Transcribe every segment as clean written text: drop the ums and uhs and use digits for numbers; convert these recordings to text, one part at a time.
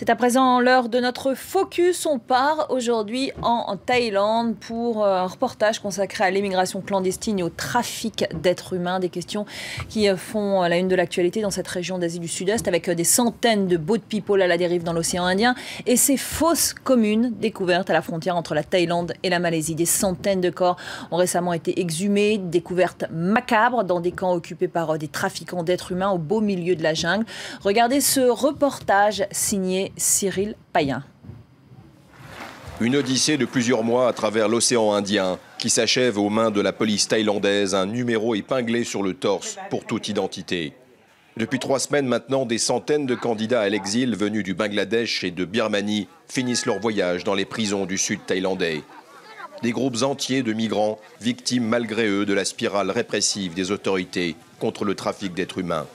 C'est à présent l'heure de notre focus. On part aujourd'hui en Thaïlande pour un reportage consacré à l'immigration clandestine et au trafic d'êtres humains. Des questions qui font la une de l'actualité dans cette région d'Asie du Sud-Est, avec des centaines de boat people à la dérive dans l'océan Indien et ces fausses communes découvertes à la frontière entre la Thaïlande et la Malaisie. Des centaines de corps ont récemment été exhumés, découvertes macabres dans des camps occupés par des trafiquants d'êtres humains au beau milieu de la jungle. Regardez ce reportage signé Cyril Payen. Une odyssée de plusieurs mois à travers l'océan Indien qui s'achève aux mains de la police thaïlandaise, un numéro épinglé sur le torse pour toute identité. Depuis 3 semaines maintenant, des centaines de candidats à l'exil venus du Bangladesh et de Birmanie finissent leur voyage dans les prisons du sud thaïlandais. Des groupes entiers de migrants, victimes malgré eux de la spirale répressive des autorités contre le trafic d'êtres humains.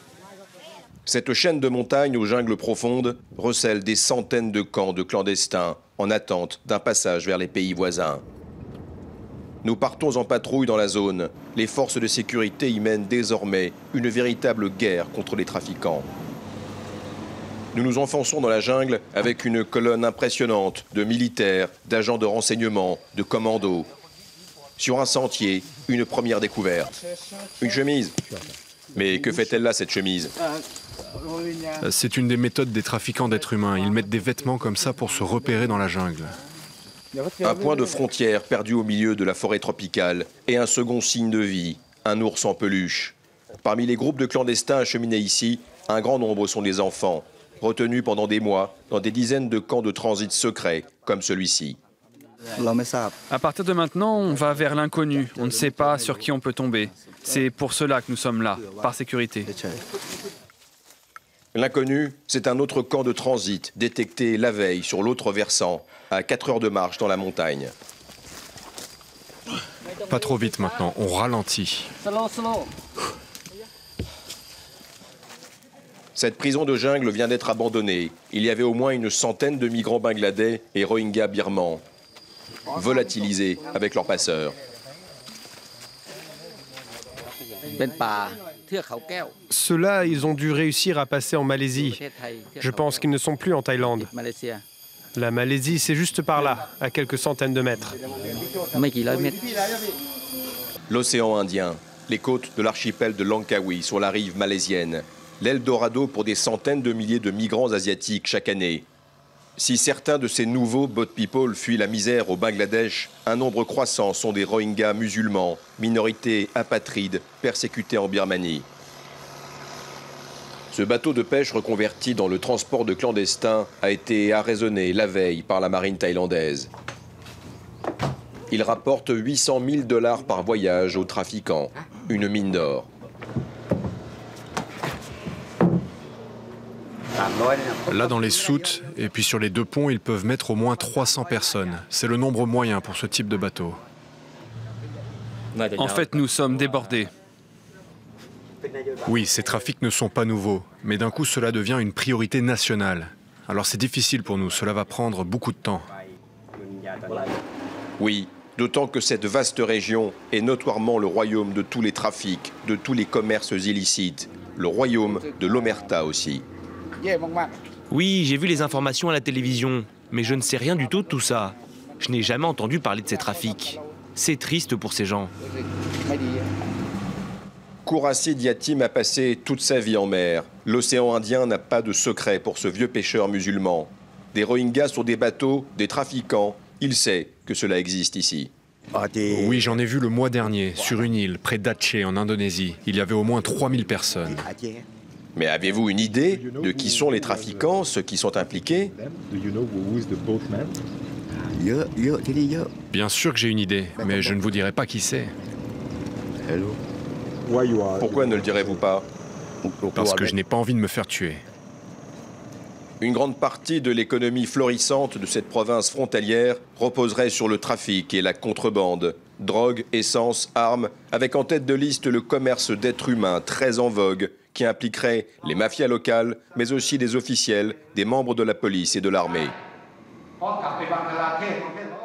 Cette chaîne de montagnes aux jungles profondes recèle des centaines de camps de clandestins en attente d'un passage vers les pays voisins. Nous partons en patrouille dans la zone. Les forces de sécurité y mènent désormais une véritable guerre contre les trafiquants. Nous nous enfonçons dans la jungle avec une colonne impressionnante de militaires, d'agents de renseignement, de commandos. Sur un sentier, une première découverte. Une chemise. Mais que fait-elle là, cette chemise ? C'est une des méthodes des trafiquants d'êtres humains. Ils mettent des vêtements comme ça pour se repérer dans la jungle. Un point de frontière perdu au milieu de la forêt tropicale et un second signe de vie, un ours en peluche. Parmi les groupes de clandestins acheminés ici, un grand nombre sont des enfants, retenus pendant des mois dans des dizaines de camps de transit secrets comme celui-ci. À partir de maintenant, on va vers l'inconnu. On ne sait pas sur qui on peut tomber. C'est pour cela que nous sommes là, par sécurité. L'inconnu, c'est un autre camp de transit détecté la veille sur l'autre versant, à 4 heures de marche dans la montagne. Pas trop vite maintenant, on ralentit. Cette prison de jungle vient d'être abandonnée. Il y avait au moins une centaine de migrants bangladais et rohingyas birmans, volatilisés avec leurs passeurs. Ceux-là, ils ont dû réussir à passer en Malaisie. Je pense qu'ils ne sont plus en Thaïlande. La Malaisie, c'est juste par là, à quelques centaines de mètres. L'océan Indien, les côtes de l'archipel de Langkawi sur la rive malaisienne, l'Eldorado pour des centaines de milliers de migrants asiatiques chaque année. Si certains de ces nouveaux boat people fuient la misère au Bangladesh, un nombre croissant sont des Rohingyas musulmans, minorité apatride, persécutée en Birmanie. Ce bateau de pêche reconverti dans le transport de clandestins a été arraisonné la veille par la marine thaïlandaise. Il rapporte 800 000 $ par voyage aux trafiquants, une mine d'or. Là, dans les soutes, et puis sur les 2 ponts, ils peuvent mettre au moins 300 personnes. C'est le nombre moyen pour ce type de bateau. En fait, nous sommes débordés. Oui, ces trafics ne sont pas nouveaux, mais d'un coup, cela devient une priorité nationale. Alors c'est difficile pour nous, cela va prendre beaucoup de temps. Oui, d'autant que cette vaste région est notoirement le royaume de tous les trafics, de tous les commerces illicites, le royaume de l'omerta aussi. Oui, j'ai vu les informations à la télévision, mais je ne sais rien du tout de tout ça. Je n'ai jamais entendu parler de ces trafics. C'est triste pour ces gens. Kourassid Yatim a passé toute sa vie en mer. L'océan Indien n'a pas de secret pour ce vieux pêcheur musulman. Des Rohingyas sur des bateaux, des trafiquants, il sait que cela existe ici. Oui, j'en ai vu le mois dernier, sur une île, près d'Aceh, en Indonésie. Il y avait au moins 3000 personnes. Mais avez-vous une idée de qui sont les trafiquants, ceux qui sont impliqués ? Bien sûr que j'ai une idée, mais je ne vous dirai pas qui c'est. Pourquoi ne le direz-vous pas ? Parce que je n'ai pas envie de me faire tuer. Une grande partie de l'économie florissante de cette province frontalière reposerait sur le trafic et la contrebande. Drogue, essence, armes, avec en tête de liste le commerce d'êtres humains très en vogue, qui impliquerait les mafias locales, mais aussi des officiels, des membres de la police et de l'armée.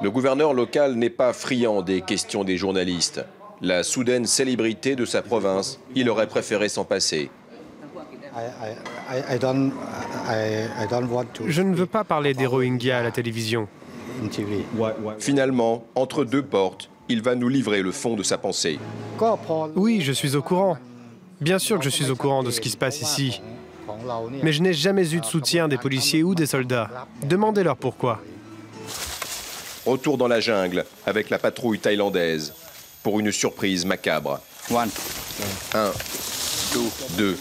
Le gouverneur local n'est pas friand des questions des journalistes. La soudaine célébrité de sa province, il aurait préféré s'en passer. Je ne veux pas parler des Rohingyas à la télévision. Finalement, entre deux portes, il va nous livrer le fond de sa pensée. Oui, je suis au courant. Bien sûr que je suis au courant de ce qui se passe ici. Mais je n'ai jamais eu de soutien des policiers ou des soldats. Demandez-leur pourquoi. Retour dans la jungle avec la patrouille thaïlandaise pour une surprise macabre. 1, 2.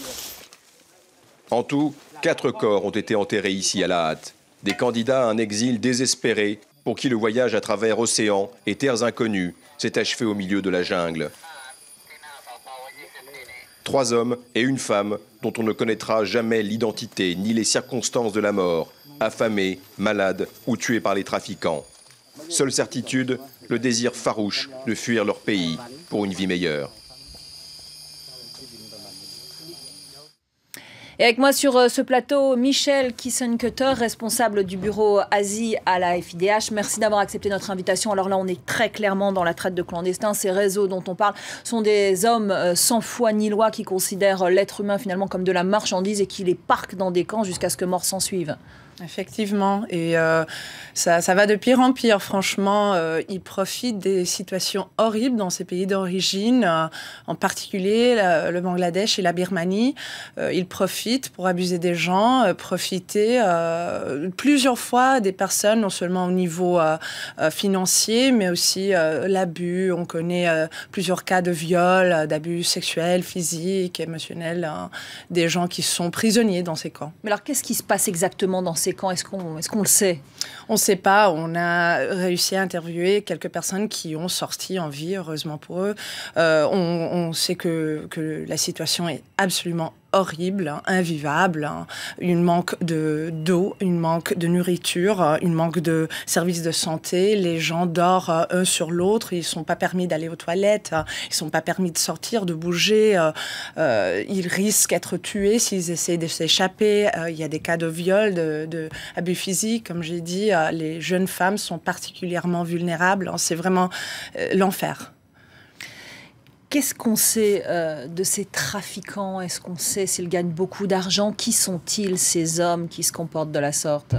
En tout, 4 corps ont été enterrés ici à la hâte. Des candidats à un exil désespéré pour qui le voyage à travers océans et terres inconnues s'est achevé au milieu de la jungle. 3 hommes et une femme dont on ne connaîtra jamais l'identité ni les circonstances de la mort, affamés, malades ou tués par les trafiquants. Seule certitude, le désir farouche de fuir leur pays pour une vie meilleure. Et avec moi sur ce plateau, Michel Kissenkötter, responsable du bureau Asie à la FIDH. Merci d'avoir accepté notre invitation. Alors là, on est très clairement dans la traite de clandestins. Ces réseaux dont on parle sont des hommes sans foi ni loi qui considèrent l'être humain finalement comme de la marchandise et qui les parquent dans des camps jusqu'à ce que mort s'en suive. Effectivement, et ça va de pire en pire. Franchement, ils profitent des situations horribles dans ces pays d'origine, en particulier le Bangladesh et la Birmanie. Ils profitent pour abuser des gens, profiter plusieurs fois des personnes, non seulement au niveau financier, mais aussi l'abus. On connaît plusieurs cas de viol, d'abus sexuels, physiques, émotionnels, des gens qui sont prisonniers dans ces camps. Mais alors, qu'est-ce qui se passe exactement dans ces camps? Est-ce qu'on le sait? On ne sait pas. On a réussi à interviewer quelques personnes qui ont sorti en vie, heureusement pour eux. On sait que la situation est absolument horrible, invivable, une manque d'eau, une manque de nourriture, une manque de services de santé. Les gens dorment un sur l'autre, ils ne sont pas permis d'aller aux toilettes, ils ne sont pas permis de sortir, de bouger. Ils risquent d'être tués s'ils essaient de s'échapper. Il y a des cas de viol, d'abus physiques, comme j'ai dit. Les jeunes femmes sont particulièrement vulnérables. C'est vraiment l'enfer. Qu'est-ce qu'on sait de ces trafiquants? Est-ce qu'on sait s'ils gagnent beaucoup d'argent? Qui sont-ils, ces hommes qui se comportent de la sorte?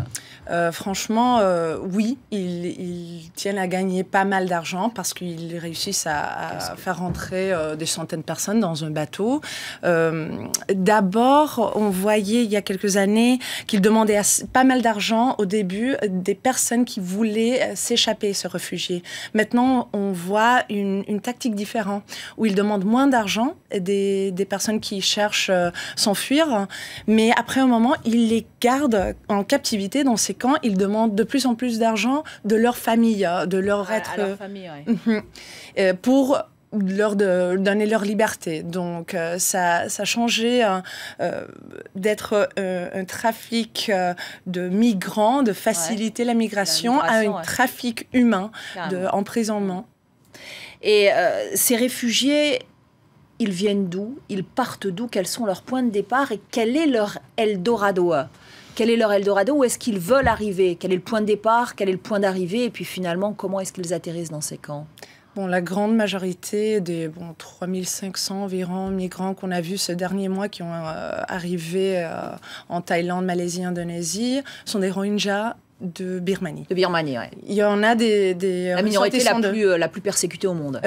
Franchement, oui, ils tiennent à gagner pas mal d'argent parce qu'ils réussissent à faire rentrer des centaines de personnes dans un bateau. D'abord, on voyait il y a quelques années qu'ils demandaient pas mal d'argent au début des personnes qui voulaient s'échapper, se réfugier. Maintenant, on voit une tactique différente où ils demandent moins d'argent des personnes qui cherchent s'enfuir, mais après un moment, ils les gardent en captivité dans ces camps. Ils demandent de plus en plus d'argent de leur famille, de leur être... À leur famille, oui. Pour leur donner leur liberté. Donc ça a changé d'être un trafic de migrants, de faciliter la migration, à un trafic humain, d'emprisonnement. Et ces réfugiés, ils viennent d'où? Ils partent d'où? Quels sont leurs points de départ? Et quel est leur Eldorado? Quel est leur Eldorado? Où est-ce qu'ils veulent arriver? Quel est le point de départ? Quel est le point d'arrivée? Et puis finalement, comment est-ce qu'ils atterrissent dans ces camps? Bon, la grande majorité des 3500 environ migrants qu'on a vus ces derniers mois qui ont arrivé en Thaïlande, Malaisie, Indonésie sont des Rohingyas de Birmanie. De Birmanie, oui. Il y en a des la minorité la plus persécutée au monde.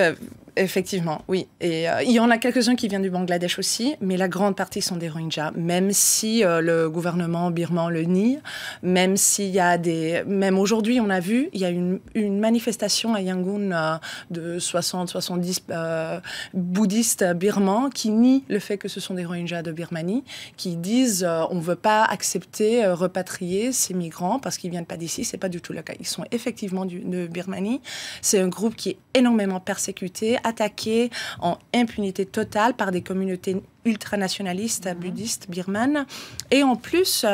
Effectivement, oui. Et il y en a quelques-uns qui viennent du Bangladesh aussi, mais la grande partie sont des Rohingyas, même si le gouvernement birman le nie, même s'il y a même aujourd'hui, on a vu, il y a une manifestation à Yangon de 60-70 bouddhistes birmans qui nient le fait que ce sont des Rohingyas de Birmanie, qui disent on ne veut pas accepter, repatrier ces migrants parce qu'ils ne viennent pas d'ici. Ce n'est pas du tout le cas. Ils sont effectivement de Birmanie. C'est un groupe qui est énormément persécuté, attaqué en impunité totale par des communautés ultranationalistes, bouddhistes, birmanes, et en plus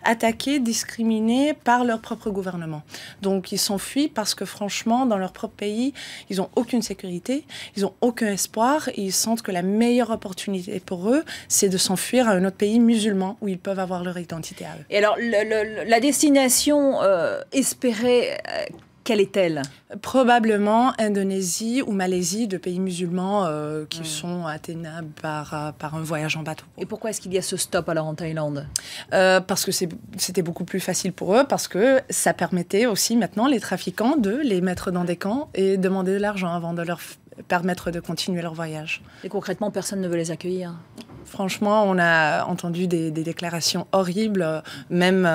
attaqués, discriminés par leur propre gouvernement. Donc ils s'enfuient parce que franchement, dans leur propre pays, ils n'ont aucune sécurité, ils n'ont aucun espoir, et ils sentent que la meilleure opportunité pour eux, c'est de s'enfuir à un autre pays musulman où ils peuvent avoir leur identité à eux. Et alors, la destination espérée... quelle est-elle? Probablement Indonésie ou Malaisie, deux pays musulmans qui sont atteignables par un voyage en bateau. Et pourquoi est-ce qu'il y a ce stop alors en Thaïlande? Parce que c'était beaucoup plus facile pour eux, parce que ça permettait aussi maintenant les trafiquants de les mettre dans des camps et demander de l'argent avant de leur permettre de continuer leur voyage. Et concrètement, personne ne veut les accueillir? Franchement, on a entendu des déclarations horribles, même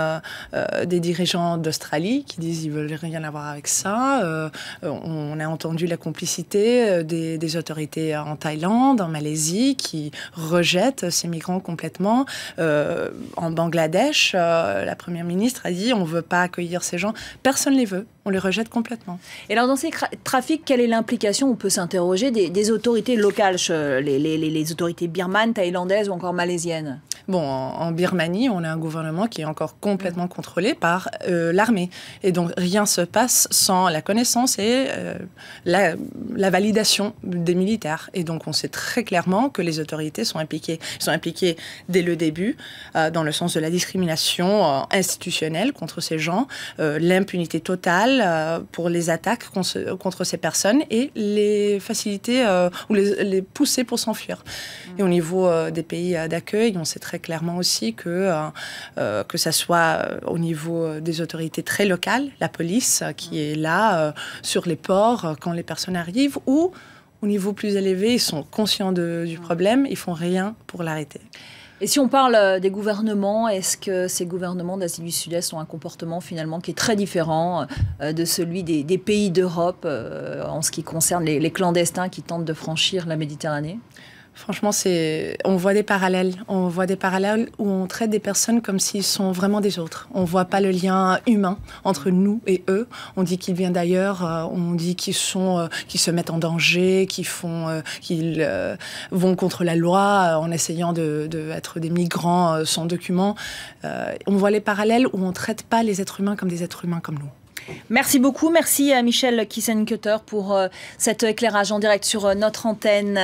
des dirigeants d'Australie qui disent qu'ils ne veulent rien avoir avec ça. On a entendu la complicité des autorités en Thaïlande, en Malaisie, qui rejettent ces migrants complètement. En Bangladesh, la première ministre a dit on ne veut pas accueillir ces gens. Personne ne les veut. On les rejette complètement. Et alors, dans ces trafics, quelle est l'implication, on peut s'interroger, des autorités locales, les autorités birmanes, thaïlandaises ou encore malaisiennes? Bon, en Birmanie, on a un gouvernement qui est encore complètement contrôlé par l'armée. Et donc, rien ne se passe sans la connaissance et la validation des militaires. Et donc, on sait très clairement que les autorités sont impliquées. Ils sont impliqués dès le début, dans le sens de la discrimination institutionnelle contre ces gens, l'impunité totale pour les attaques contre ces personnes et les faciliter ou les pousser pour s'enfuir. Et au niveau des pays d'accueil, on sait très clairement aussi que ça soit au niveau des autorités très locales, la police qui est là sur les ports quand les personnes arrivent, ou au niveau plus élevé, ils sont conscients du problème, ils font rien pour l'arrêter. Et si on parle des gouvernements, est-ce que ces gouvernements d'Asie du Sud-Est ont un comportement finalement qui est très différent de celui des pays d'Europe en ce qui concerne les clandestins qui tentent de franchir la Méditerranée? Franchement, on voit des parallèles. On voit des parallèles où on traite des personnes comme s'ils sont vraiment des autres. On ne voit pas le lien humain entre nous et eux. On dit qu'ils viennent d'ailleurs, on dit qu'ils se mettent en danger, qu'ils vont contre la loi en essayant d'être des migrants sans documents. On voit les parallèles où on ne traite pas les êtres humains comme des êtres humains comme nous. Merci beaucoup. Merci à Michel Kiesencutter pour cet éclairage en direct sur notre antenne.